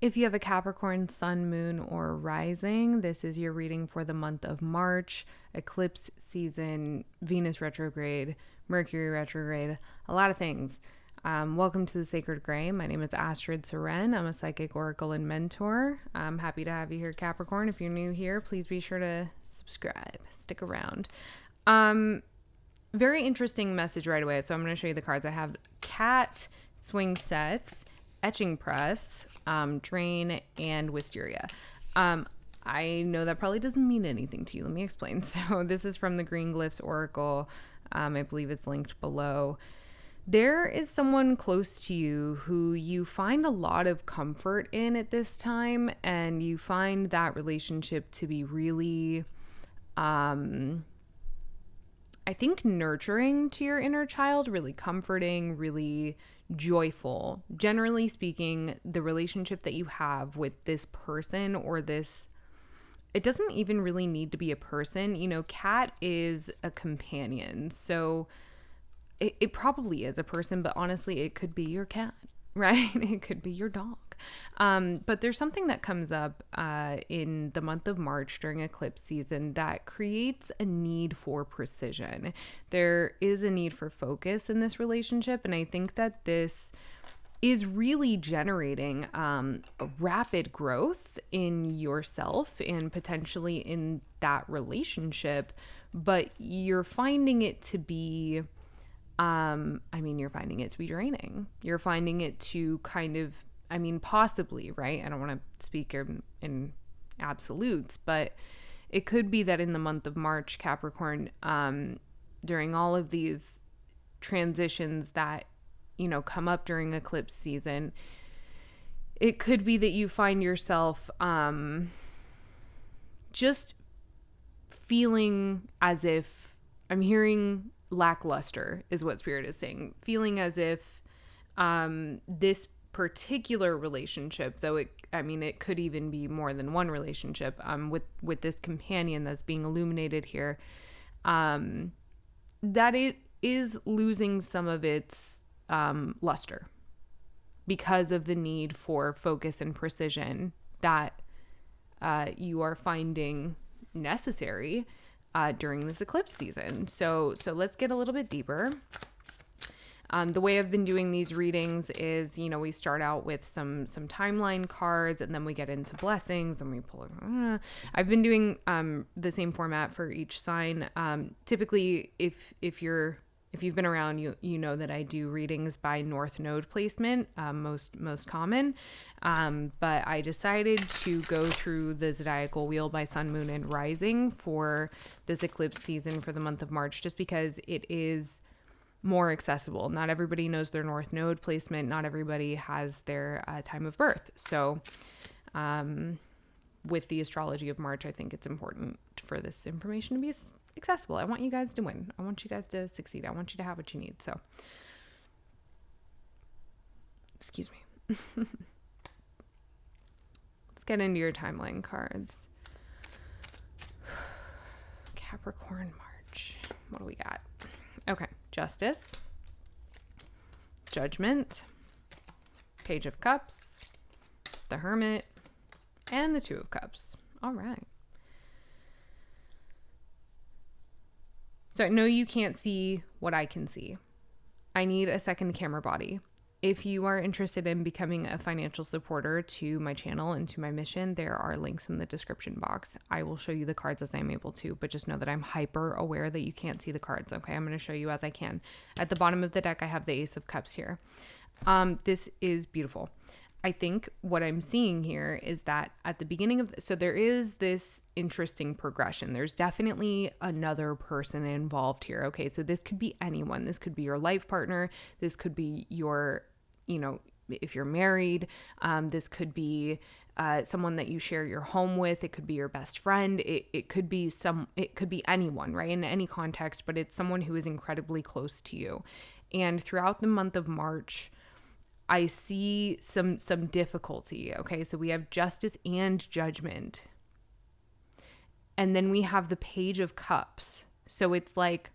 If you have a Capricorn, sun, moon, or rising, this is your reading for the month of March, eclipse season, Venus retrograde, Mercury retrograde, a lot of things. Welcome to the Sacred Gray. My name is Astrid. I'm a psychic oracle and mentor. I'm happy to have you here, Capricorn. If you're new here, please be sure to subscribe. Stick around. Very interesting message right away. So I'm going to show you the cards. I have Cat swing sets, etching press, drain, and wisteria. I know that probably doesn't mean anything to you. Let me explain. So this is from the Green Glyphs Oracle. I believe it's linked below. There is someone close to you who you find a lot of comfort in at this time, and you find that relationship to be really, I think, nurturing to your inner child, really comforting, really joyful. Generally speaking, the relationship that you have with this person or this, it doesn't even really need to be a person. You know, Cat is a companion. So it probably is a person, but honestly, it could be your cat, right? It could be your dog. But there's something that comes up in the month of March during eclipse season that creates a need for precision. There is a need for focus in this relationship, and I think that this is really generating rapid growth in yourself and potentially in that relationship, but you're finding it to be you're finding it to be draining. You're finding it to kind of, possibly, right? I don't want to speak in absolutes, but it could be that in the month of March, Capricorn, during all of these transitions that, come up during eclipse season, it could be that you find yourself just feeling as if, I'm hearing lackluster is what Spirit is saying, feeling as if this particular relationship, though it could even be more than one relationship, with this companion that's being illuminated here, that it is losing some of its luster because of the need for focus and precision that you are finding necessary during this eclipse season. So let's get a little bit deeper. The way I've been doing these readings is, we start out with some timeline cards, and then we get into blessings, and we pull. I've been doing the same format for each sign. Typically, if you've been around, you know that I do readings by North Node placement, most common. But I decided to go through the zodiacal wheel by Sun, Moon, and Rising for this eclipse season for the month of March, just because it is more accessible. Not everybody knows their North Node placement. Not everybody has their time of birth. So with the astrology of March, I think it's important for this information to be accessible. I want you guys to win. I want you guys to succeed. I want you to have what you need. So, excuse me. Let's get into your timeline cards. Capricorn March. What do we got? Okay. Justice, Judgment, Page of Cups, the Hermit, and the Two of Cups. All right. So I know you can't see what I can see. I need a second camera body. If you are interested in becoming a financial supporter to my channel and to my mission, there are links in the description box. I will show you the cards as I'm able to, but just know that I'm hyper aware that you can't see the cards, okay? I'm going to show you as I can. At the bottom of the deck, I have the Ace of Cups here. This is beautiful. I think what I'm seeing here is that at the beginning of so there is this interesting progression. There's definitely another person involved here. Okay, so this could be anyone. This could be your life partner. This could be your, if you're married, this could be someone that you share your home with. It could be your best friend. It could be anyone, right? In any context, but it's someone who is incredibly close to you. And throughout the month of March, I see some difficulty. Okay, so we have Justice and Judgment. And then we have the Page of Cups. So it's like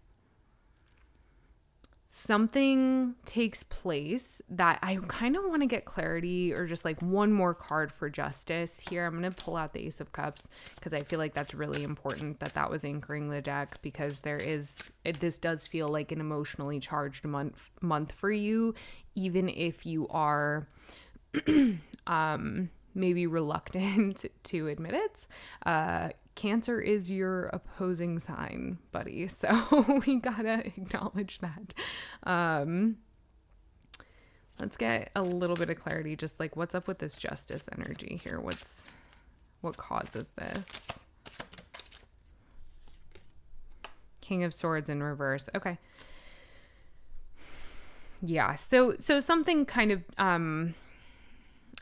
something takes place that I kind of want to get clarity, or just like one more card for justice here. I'm going to pull out the Ace of Cups because I feel like that's really important that was anchoring the deck, because this does feel like an emotionally charged month for you, even if you are maybe reluctant to admit it. Cancer is your opposing sign, buddy. So we gotta acknowledge that. Let's get a little bit of clarity, just like what's up with this justice energy here. What causes this? King of Swords in reverse. Okay. Yeah. So something kind of,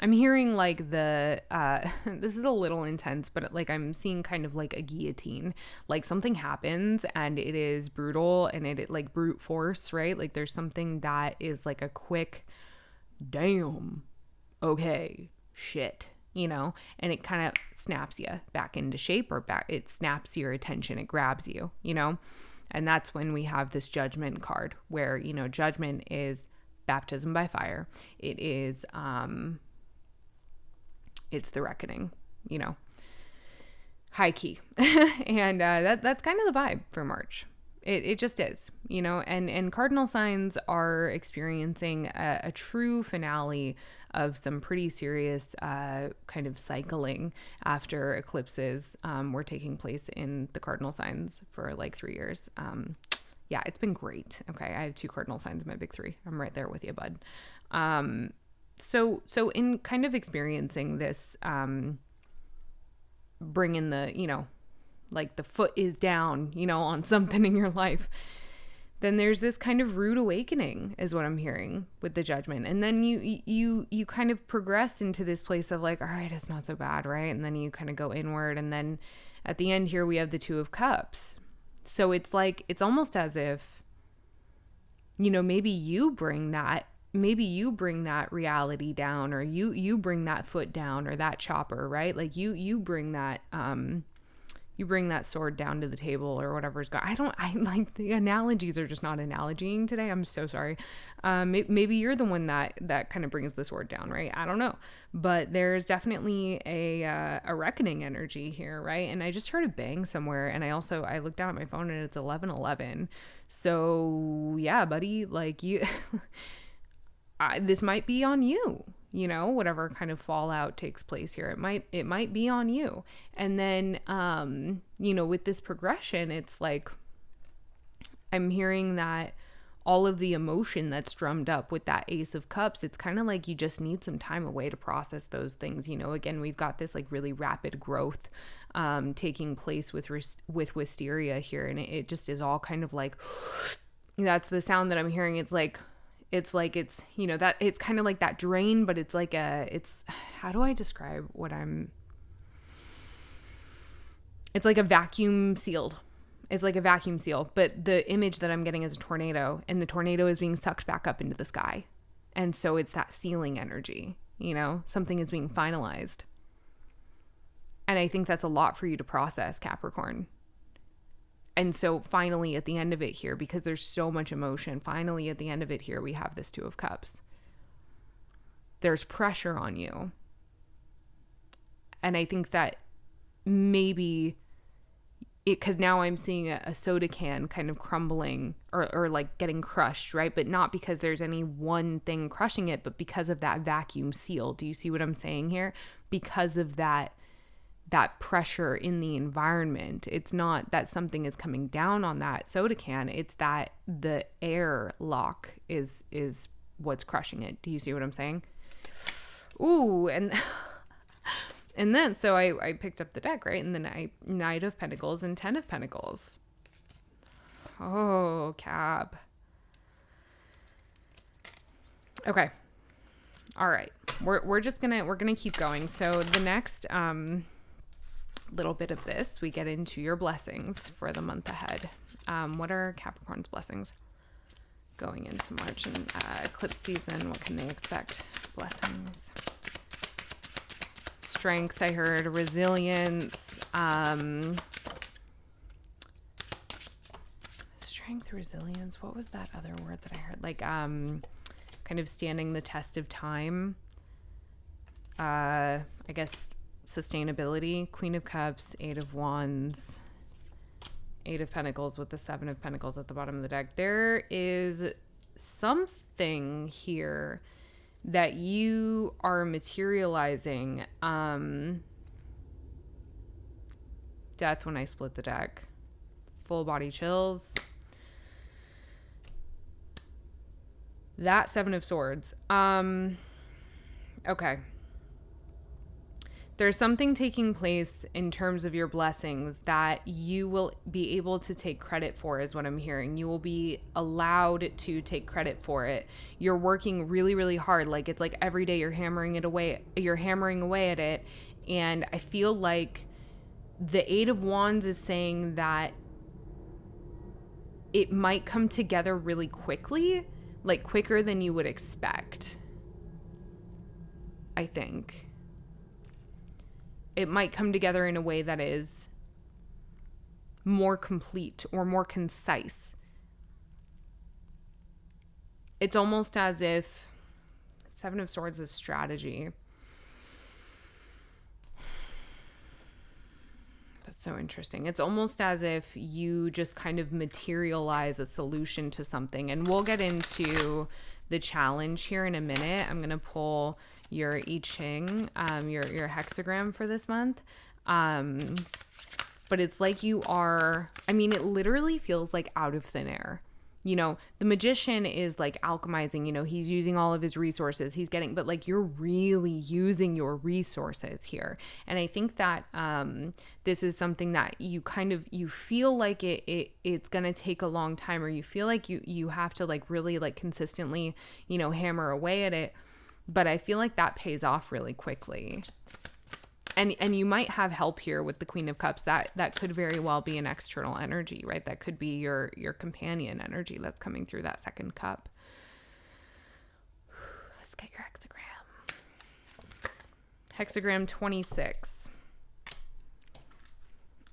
I'm hearing like this is a little intense, but like I'm seeing kind of like a guillotine, like something happens and it is brutal and it like brute force, right? Like there's something that is like a quick, damn, okay, shit, and it kind of snaps you back into shape, or it snaps your attention, it grabs you, and that's when we have this Judgment card where, Judgment is baptism by fire. It is, it's the reckoning, high key. And that's kind of the vibe for March. It just is, and cardinal signs are experiencing a true finale of some pretty serious kind of cycling after eclipses were taking place in the cardinal signs for like 3 years. Yeah, it's been great. Okay, I have 2 cardinal signs in my big 3. I'm right there with you, bud. So in kind of experiencing this, bringing the, like the foot is down, on something in your life, then there's this kind of rude awakening is what I'm hearing with the Judgment. And then you kind of progress into this place of like, all right, it's not so bad, right? And then you kind of go inward. And then at the end here, we have the 2 of Cups. So it's like, it's almost as if, maybe you bring that reality down, or you bring that foot down, or that chopper, right? Like you bring that sword down to the table, or whatever's got. I like, the analogies are just not analogying today. I'm so sorry. Maybe you're the one that kind of brings the sword down, right? I don't know, but there's definitely a reckoning energy here, right? And I just heard a bang somewhere, and I looked down at my phone and it's 11:11. So yeah, buddy, like you. This might be on you, whatever kind of fallout takes place here. It might be on you. And then, with this progression, it's like, I'm hearing that all of the emotion that's drummed up with that Ace of Cups, it's kind of like you just need some time away to process those things. Again, we've got this like really rapid growth taking place with wisteria here. And it just is all kind of like, that's the sound that I'm hearing. It's that it's kind of like that drain, but it's like how do I describe it's like a vacuum sealed. It's like a vacuum seal, but the image that I'm getting is a tornado, and the tornado is being sucked back up into the sky. And so it's that sealing energy, something is being finalized. And I think that's a lot for you to process, Capricorn. And so finally at the end of it here, because there's so much emotion, finally at the end of it here, we have this 2 of Cups. There's pressure on you. And I think that maybe because now I'm seeing a soda can kind of crumbling or like getting crushed, right? But not because there's any one thing crushing it, but because of that vacuum seal. Do you see what I'm saying here? Because of that pressure in the environment. It's not that something is coming down on that soda can. It's that the air lock is what's crushing it. Do you see what I'm saying? Ooh, and then so I picked up the deck, right? And the Knight of Pentacles and 10 of Pentacles. Oh, Cap. Okay. All right. We're gonna keep going. So the next little bit of this, we get into your blessings for the month ahead. What are Capricorn's blessings going into March and eclipse season? What can they expect? Blessings. Strength, I heard. Resilience. Strength. strength, resilience. What was that other word that I heard? Like, kind of standing the test of time. I guess sustainability. Queen of Cups, Eight of Wands, Eight of Pentacles with the Seven of Pentacles at the bottom of the deck. There is something here that you are materializing. Death when I split the deck. Full body chills. That Seven of Swords. Okay. There's something taking place in terms of your blessings that you will be able to take credit for, is what I'm hearing. You will be allowed to take credit for it. You're working really, really hard. Like, it's like every day you're hammering away at it. And I feel like the Eight of Wands is saying that it might come together really quickly, like quicker than you would expect. I think it might come together in a way that is more complete or more concise. It's almost as if Seven of Swords is strategy. That's so interesting. It's almost as if you just kind of materialize a solution to something. And we'll get into the challenge here in a minute. I'm going to pull your I Ching, your hexagram for this month. But it's like you are, I mean, it literally feels like out of thin air. You know, the magician is like alchemizing, you know, he's using all of his resources, he's getting, but like you're really using your resources here. And I think that this is something that you kind of, you feel like it's going to take a long time, or you feel like you have to like really like consistently, you know, hammer away at it. But I feel like that pays off really quickly. And you might have help here with the Queen of Cups. That could very well be an external energy, right? That could be your companion energy that's coming through that second cup. Let's get your hexagram. Hexagram 26.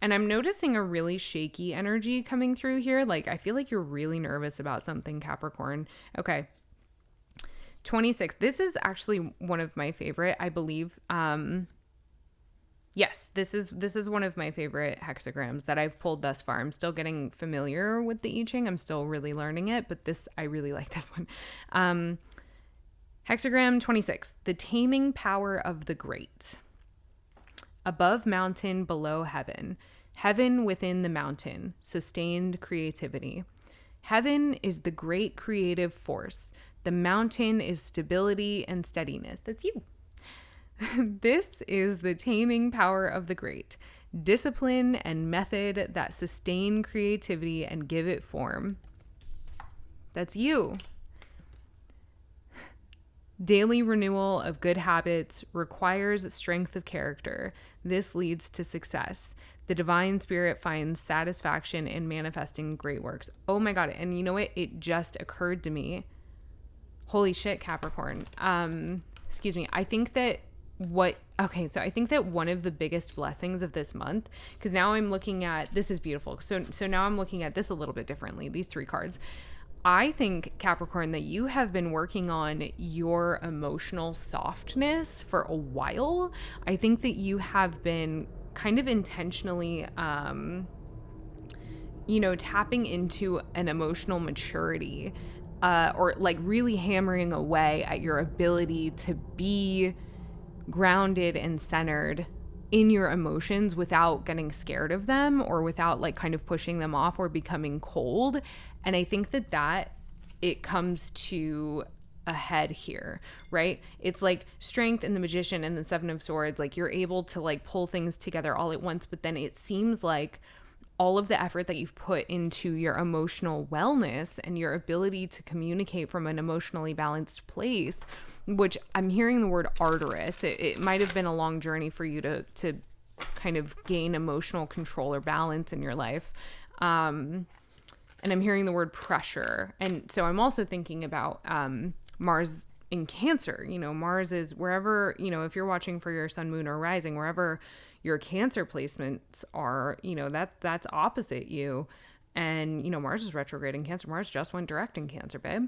And I'm noticing a really shaky energy coming through here. Like, I feel like you're really nervous about something, Capricorn. Okay. 26. This is actually one of my favorite, I believe. Yes, this is one of my favorite hexagrams that I've pulled thus far. I'm still getting familiar with the I Ching. I'm still really learning it, but I really like this one. Hexagram 26, the taming power of the great. Above mountain, below heaven. Heaven within the mountain, sustained creativity. Heaven is the great creative force. The mountain is stability and steadiness. That's you. This is the taming power of the great. Discipline and method that sustain creativity and give it form. That's you. Daily renewal of good habits requires strength of character. This leads to success. The divine spirit finds satisfaction in manifesting great works. Oh my God. And you know what? It just occurred to me. Holy shit, Capricorn. Excuse me. I think that one of the biggest blessings of this month, because now I'm looking at, this is beautiful. So now I'm looking at this a little bit differently, these three cards. I think, Capricorn, that you have been working on your emotional softness for a while. I think that you have been kind of intentionally, tapping into an emotional maturity, or like really hammering away at your ability to be grounded and centered in your emotions without getting scared of them, or without like kind of pushing them off or becoming cold. And I think that it comes to a head here, right? It's like strength and the magician and the Seven of Swords, like you're able to like pull things together all at once, but then it seems like all of the effort that you've put into your emotional wellness and your ability to communicate from an emotionally balanced place, which I'm hearing the word arduous. It might have been a long journey for you to kind of gain emotional control or balance in your life. And I'm hearing the word pressure. And so I'm also thinking about Mars in Cancer. You know, Mars is wherever, you know, if you're watching for your sun, moon, or rising, wherever your Cancer placements are, you know, that's opposite you. And, you know, Mars is retrograde in Cancer. Mars just went direct in Cancer, babe.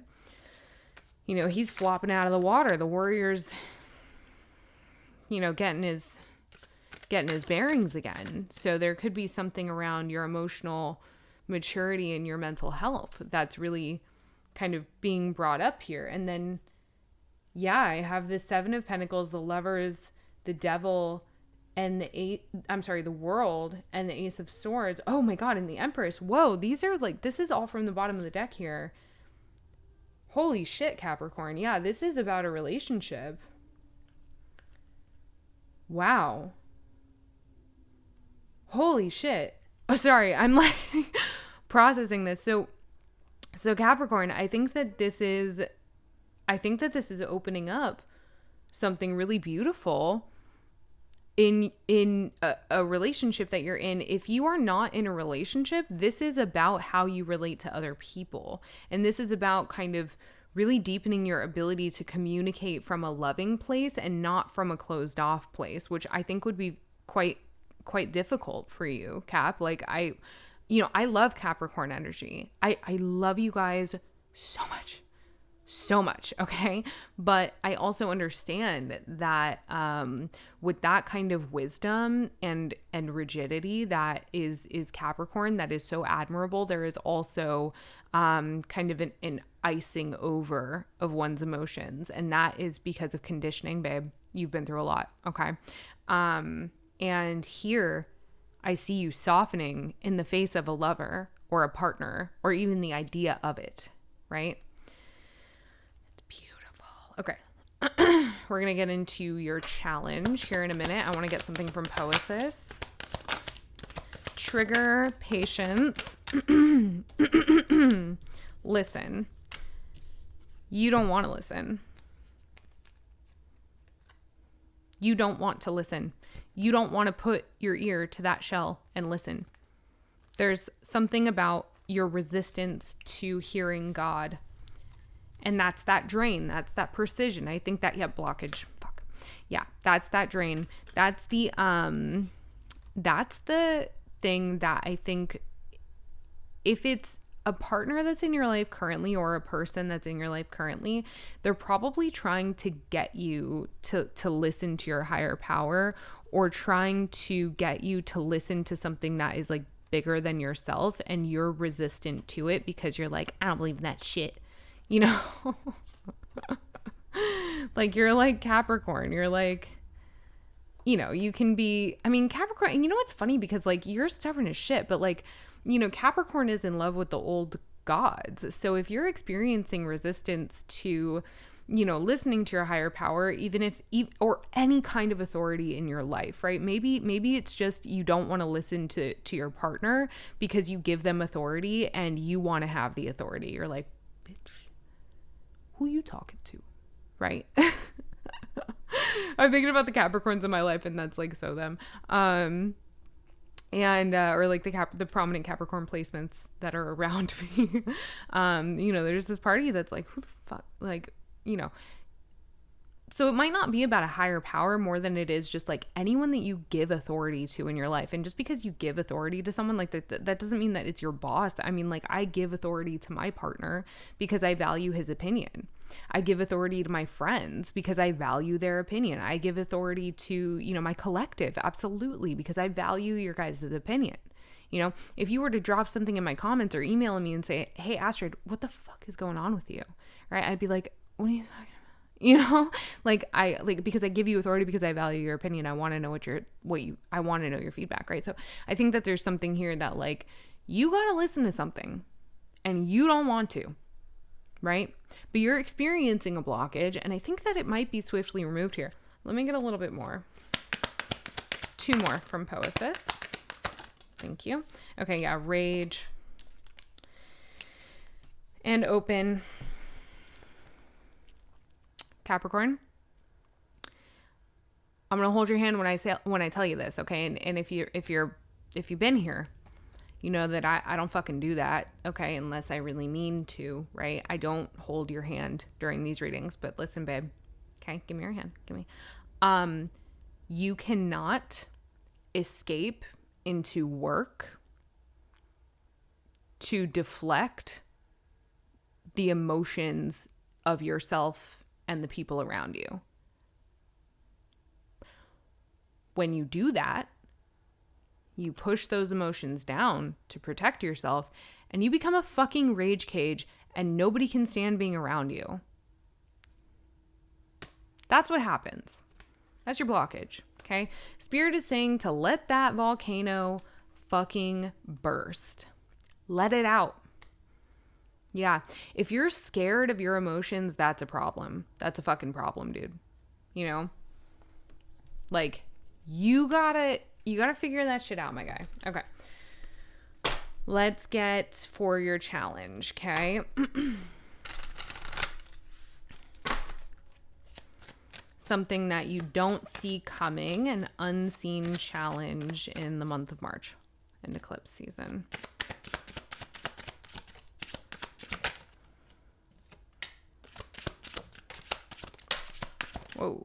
You know, he's flopping out of the water. The warrior's, you know, getting his bearings again. So there could be something around your emotional maturity and your mental health that's really kind of being brought up here. And then, yeah, I have the Seven of Pentacles, the Lovers, the Devil, and the World, and the Ace of Swords. Oh my God, and the Empress. Whoa, these are like, this is all from the bottom of the deck here. Holy shit, Capricorn. Yeah, this is about a relationship. Wow. Holy shit. Oh, sorry. I'm like processing this. So Capricorn, I think that this is opening up something really beautiful in a relationship that you're in. If you are not in a relationship, this is about how you relate to other people. And this is about kind of really deepening your ability to communicate from a loving place and not from a closed off place, which I think would be quite difficult for you, Cap. Like I love Capricorn energy. I love you guys so much. Okay. But I also understand that, with that kind of wisdom and rigidity that is Capricorn, that is so admirable, there is also, kind of an icing over of one's emotions. And that is because of conditioning, babe. You've been through a lot. Okay. And here I see you softening in the face of a lover or a partner or even the idea of it, right? It's beautiful. Okay. We're going to get into your challenge here in a minute. I want to get something from Poesis. Trigger patience. Listen. You don't want to listen. You don't want to listen. You don't want to put your ear to that shell and listen. There's something about your resistance to hearing God. And that's that drain. That's that precision. I think that, blockage. Fuck. Yeah, that's that drain. That's the thing that I think, if it's a partner that's in your life currently or a person that's in your life currently, they're probably trying to get you to listen to your higher power, or trying to get you to listen to something that is like bigger than yourself, and you're resistant to it because you're like, I don't believe in that shit. You know, like you're like Capricorn. You're like, you know, you can be, I mean, Capricorn, and you know what's funny, because like you're stubborn as shit, but like, you know, Capricorn is in love with the old gods. So if you're experiencing resistance to, you know, listening to your higher power, even if, or any kind of authority in your life, right? Maybe it's just you don't want to listen to your partner because you give them authority and you want to have the authority. You're like, bitch, who you talking to? Right? I'm thinking about the Capricorns in my life, and that's like so them. And or like the prominent Capricorn placements that are around me. You know, there's this party that's like, who the fuck, like, you know. So it might not be about a higher power more than it is just like anyone that you give authority to in your life. And just because you give authority to someone, like that doesn't mean that it's your boss. I mean, like, I give authority to my partner because I value his opinion. I give authority to my friends because I value their opinion. I give authority to, you know, my collective, absolutely, because I value your guys' opinion. You know, if you were to drop something in my comments or email me and say, hey, Astrid, what the fuck is going on with you? Right? I'd be like, what are you talking about? You know, because I give you authority because I value your opinion. I want to know I want to know your feedback. Right. So I think that there's something here that like, you got to listen to something and you don't want to, right? But you're experiencing a blockage, and I think that it might be swiftly removed here. Let me get a little bit more. 2 more from Poesis. Thank you. Okay. Yeah. Rage and open. Capricorn, I'm gonna hold your hand when I tell you this, okay? And if you've been here, you know that I don't fucking do that, okay? Unless I really mean to, right? I don't hold your hand during these readings. But listen, babe, okay? Give me your hand. Give me. You cannot escape into work to deflect the emotions of yourself and the people around you. When you do that, you push those emotions down to protect yourself, and you become a fucking rage cage, and nobody can stand being around you. That's what happens. That's your blockage, okay? Spirit is saying to let that volcano fucking burst. Let it out. Yeah. If you're scared of your emotions, that's a problem. That's a fucking problem, dude. You know? Like, you gotta figure that shit out, my guy. Okay. Let's get for your challenge, okay? Something that you don't see coming, an unseen challenge in the month of March and eclipse season. Whoa.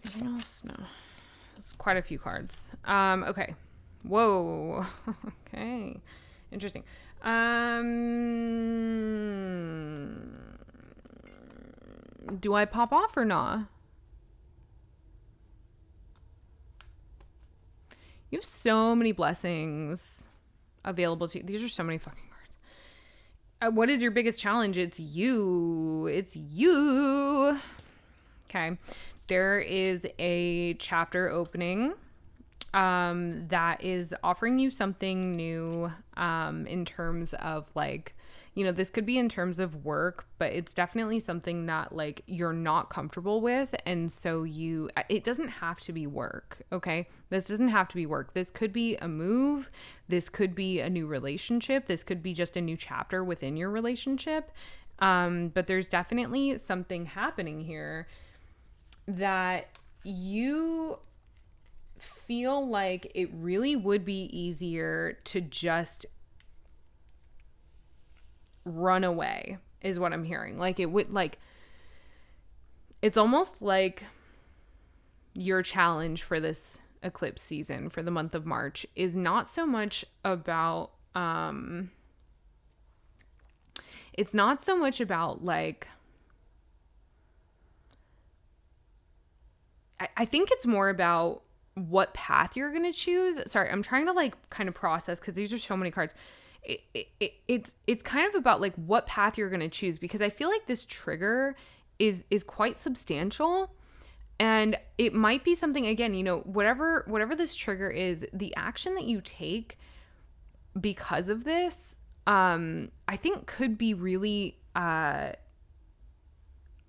Anything else? No. It's quite a few cards. Okay. Whoa. Okay. Interesting. Do I pop off or not? You have so many blessings available to you. These are so many fucking cards. What is your biggest challenge? It's you. It's you. Okay. There is a chapter opening that is offering you something new in terms of like, you know, this could be in terms of work, but it's definitely something that like you're not comfortable with. And so it doesn't have to be work. Okay. This doesn't have to be work. This could be a move. This could be a new relationship. This could be just a new chapter within your relationship. But there's definitely something happening here that you feel like it really would be easier to just run away is what I'm hearing. Like it would, like, it's almost like your challenge for this eclipse season for the month of March is not so much about, it's not so much about like, I think it's more about what path you're going to choose. Sorry, I'm trying to like kind of process because these are so many cards. It's kind of about like what path you're going to choose, because I feel like this trigger is quite substantial, and it might be something, again, you know, whatever this trigger is, the action that you take because of this, I think could be really,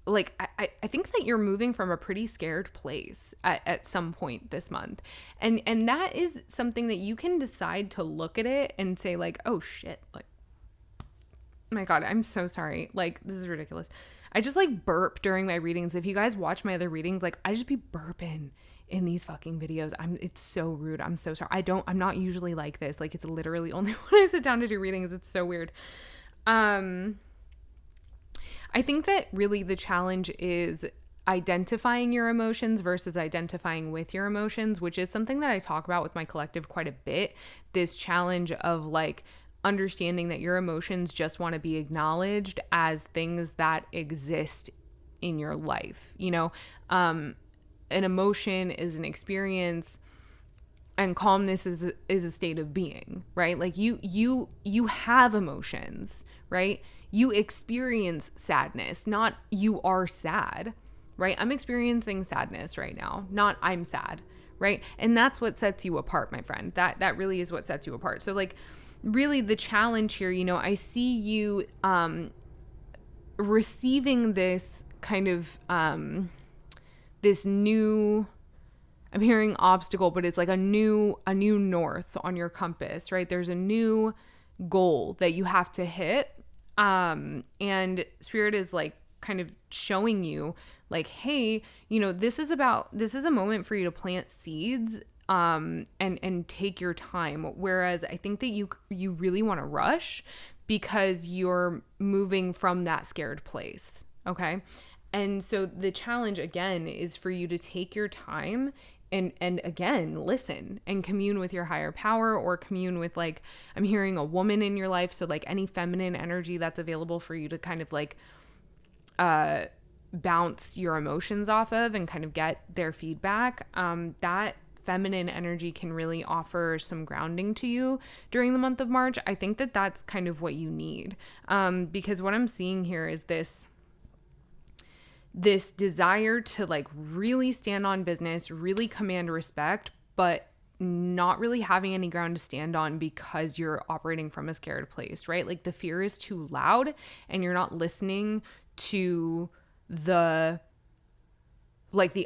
like, I think that you're moving from a pretty scared place at some point this month. And that is something that you can decide to look at it and say like, oh shit, like, my God, I'm so sorry. Like, this is ridiculous. I just like burp during my readings. If you guys watch my other readings, like I just be burping in these fucking videos. It's so rude. I'm so sorry. I'm not usually like this. Like, it's literally only when I sit down to do readings. It's so weird. I think that really the challenge is identifying your emotions versus identifying with your emotions, which is something that I talk about with my collective quite a bit. This challenge of like understanding that your emotions just want to be acknowledged as things that exist in your life. You know, an emotion is an experience, and calmness is a state of being, right? Like you have emotions, right? You experience sadness, not you are sad, right? I'm experiencing sadness right now, not I'm sad, right? And that's what sets you apart, my friend. That really is what sets you apart. So like really the challenge here, you know, I see you receiving this kind of this new, I'm hearing obstacle, but it's like a new north on your compass, right? There's a new goal that you have to hit. And Spirit is like kind of showing you like, hey, you know, this is a moment for you to plant seeds, and take your time. Whereas I think that you really want to rush because you're moving from that scared place. Okay. And so the challenge again is for you to take your time and again, listen and commune with your higher power, or commune with, like, I'm hearing a woman in your life. So like any feminine energy that's available for you to kind of like bounce your emotions off of and kind of get their feedback. That feminine energy can really offer some grounding to you during the month of March. I think that that's kind of what you need. Because what I'm seeing here is this desire to like really stand on business, really command respect, but not really having any ground to stand on because you're operating from a scared place, right? Like the fear is too loud and you're not listening to the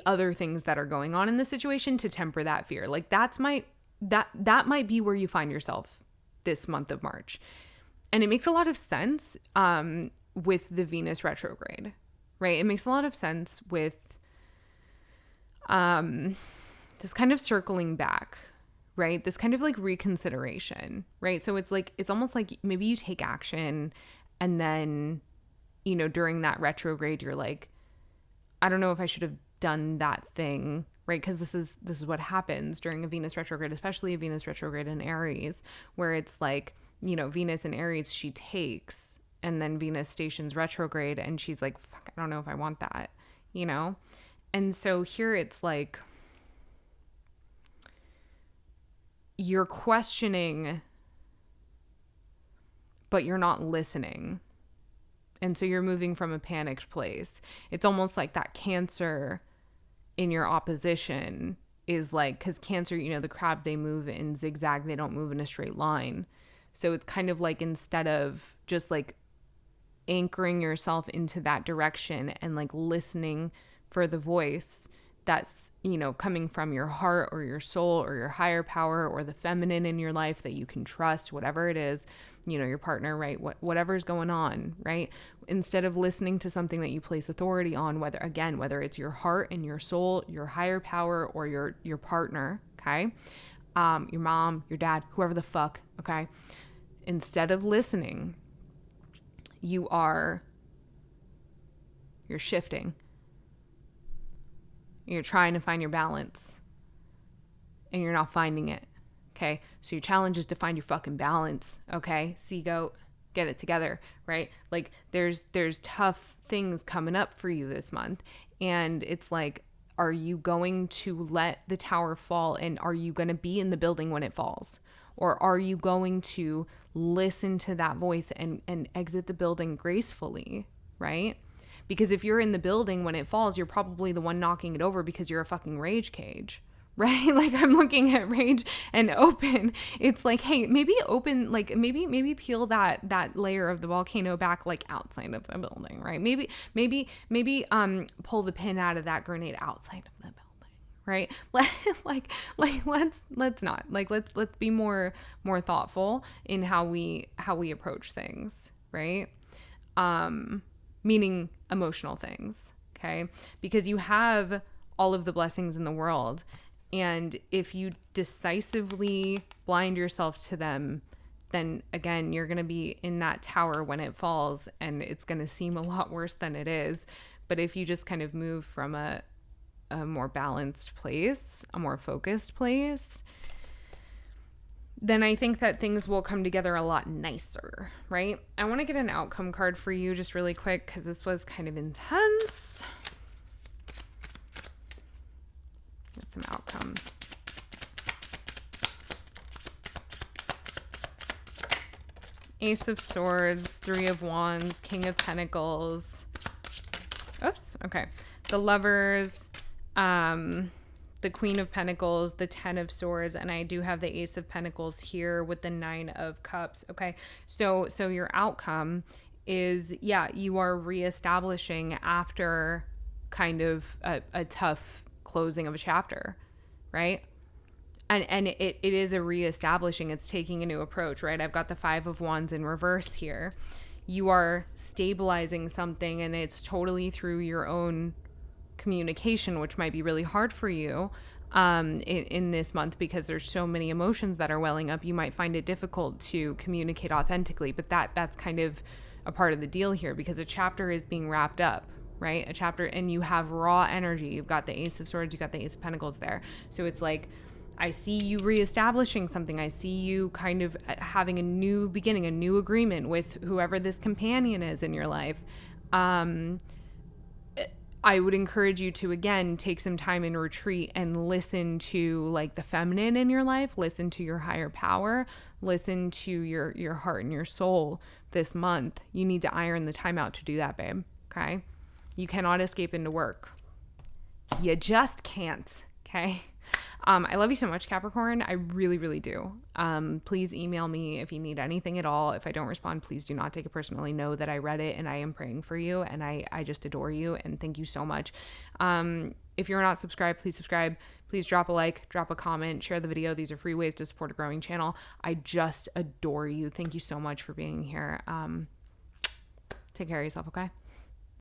other things that are going on in the situation to temper that fear. Like that might be where you find yourself this month of March. And it makes a lot of sense with the Venus retrograde. Right? It makes a lot of sense with this kind of circling back, right? This kind of like reconsideration, right? So it's like, it's almost like maybe you take action and then, you know, during that retrograde, you're like, I don't know if I should have done that thing, right? Because this is what happens during a Venus retrograde, especially a Venus retrograde in Aries, where it's like, you know, Venus in Aries, she takes, and then Venus stations retrograde and she's like, fuck, I don't know if I want that, you know? And so here it's like, you're questioning, but you're not listening. And so you're moving from a panicked place. It's almost like that Cancer in your opposition is like, because Cancer, you know, the crab, they move in zigzag, they don't move in a straight line. So it's kind of like, instead of just like anchoring yourself into that direction and like listening for the voice that's, you know, coming from your heart or your soul or your higher power or the feminine in your life that you can trust, whatever it is, you know, your partner, right? Whatever's going on, right? Instead of listening to something that you place authority on, whether it's your heart and your soul, your higher power, or your partner, okay? Your mom, your dad, whoever the fuck, okay? Instead of listening, you're shifting. You're trying to find your balance and you're not finding it. Okay. So your challenge is to find your fucking balance. Okay. Sea goat, get it together, right? Like there's tough things coming up for you this month. And it's like, are you going to let the tower fall, and are you going to be in the building when it falls? Or are you going to listen to that voice and exit the building gracefully, right? Because if you're in the building when it falls, you're probably the one knocking it over because you're a fucking rage cage, right? Like I'm looking at rage and open. It's like, hey, maybe open, like maybe peel that layer of the volcano back, like outside of the building, right? Maybe pull the pin out of that grenade outside of the building. Right? Let's not, like, let's be more thoughtful in how we approach things, right? Meaning emotional things. Okay. Because you have all of the blessings in the world. And if you decisively blind yourself to them, then again, you're going to be in that tower when it falls, and it's going to seem a lot worse than it is. But if you just kind of move from a more balanced place, a more focused place, then I think that things will come together a lot nicer, right? I want to get an outcome card for you just really quick because this was kind of intense. Get some outcome. Ace of Swords, Three of Wands, King of Pentacles. Oops, okay. The Lovers, the Queen of Pentacles, the Ten of Swords, and I do have the Ace of Pentacles here with the Nine of Cups. Okay, so your outcome is, yeah, you are reestablishing after kind of a tough closing of a chapter, right? And it is a reestablishing. It's taking a new approach, right? I've got the Five of Wands in reverse here. You are stabilizing something, and it's totally through your own communication, which might be really hard for you in this month because there's so many emotions that are welling up. You might find it difficult to communicate authentically, but that's kind of a part of the deal here because a chapter is being wrapped up, right? A chapter, and you have raw energy. You've got the Ace of Swords, you've got the Ace of Pentacles there. So it's like, I see you reestablishing something. I see you kind of having a new beginning, a new agreement with whoever this companion is in your life. I would encourage you to, again, take some time in retreat and listen to like the feminine in your life, listen to your higher power, listen to your heart and your soul this month. You need to iron the time out to do that, babe. Okay. You cannot escape into work. You just can't. Okay. I love you so much, Capricorn. I really, really do. Please email me if you need anything at all. If I don't respond, please do not take it personally. Know that I read it and I am praying for you, and I just adore you and thank you so much. If you're not subscribed, please subscribe. Please drop a like, drop a comment, share the video. These are free ways to support a growing channel. I just adore you. Thank you so much for being here. Take care of yourself, okay?